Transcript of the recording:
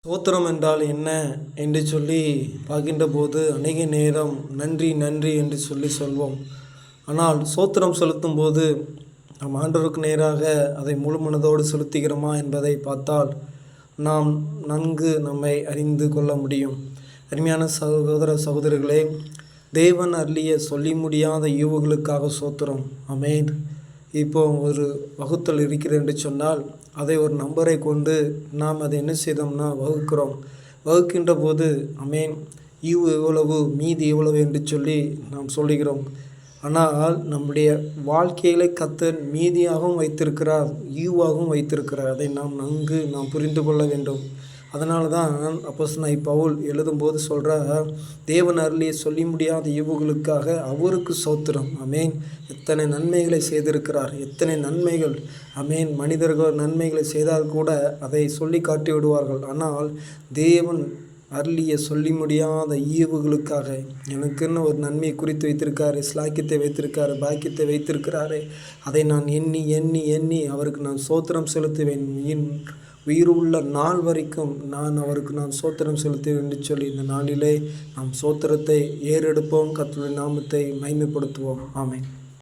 ஸ்தோத்திரம் என்றால் என்ன என்று சொல்லி பார்க்கின்ற போது அநேக நேரம் நன்றி நன்றி என்று சொல்வோம். ஆனால் ஸ்தோத்திரம் செலுத்தும் போது நம் ஆண்டவருக்கு நேராக அதை முழு மனதோடு செலுத்துகிறோமா என்பதை பார்த்தால் நாம் நன்கு நம்மை அறிந்து கொள்ள முடியும். அருமையான சகோதர சகோதரிகளே, தேவன் அருளிய சொல்லி முடியாத ஈவுகளுக்காக ஸ்தோத்திரம். ஆமென். இப்போ ஒரு வகுத்தல் இருக்கிறது என்று சொன்னால் அதை ஒரு நம்பரை கொண்டு நாம் அதை என்ன செய்தோம்னா வகுக்கிறோம். வகுக்கின்ற போது ஆமென், ஈவு எவ்வளவு மீதி எவ்வளவு என்று சொல்லி நாம் சொல்லுகிறோம். ஆனால் நம்முடைய வாழ்க்கைகளை கர்த்தர் மீதியாகவும் வைத்திருக்கிறார், ஈவாகவும் வைத்திருக்கிறார். அதை நன்கு புரிந்து கொள்ள வேண்டும். அதனால தான் அப்போஸ்தலனாகிய பவுல் எழுதும்போது சொல்கிறார், தேவன் அருளிய சொல்லி முடியாத ஈவுகளுக்காக அவருக்கு ஸ்தோத்திரம். ஆமென். எத்தனை நன்மைகளை செய்திருக்கிறார், எத்தனை நன்மைகள். ஆமென். மனிதர்கள் நன்மைகளை செய்தால் கூட அதை சொல்லி காட்டி விடுவார்கள். ஆனால் தேவன் அருளிய சொல்லி முடியாத ஈவுகளுக்காக எனக்குன்னு ஒரு நன்மையை குறித்து வைத்திருக்காரு, ஸ்லாக்கியத்தை வைத்திருக்காரு, பாக்கியத்தை வைத்திருக்கிறாரு. அதை நான் எண்ணி எண்ணி எண்ணி அவருக்கு நான் ஸ்தோத்திரம் செலுத்துவேன். உயிருள்ள நாள் வரைக்கும் நான் அவருக்கு ஸ்தோத்திரம் செலுத்துவேன் என்று சொல்லி இந்த நாளிலே நாம் ஸ்தோத்திரத்தை ஏறெடுப்போம். கர்த்தருடைய நாமத்தை மகிமைப்படுத்துவோம். ஆமென்.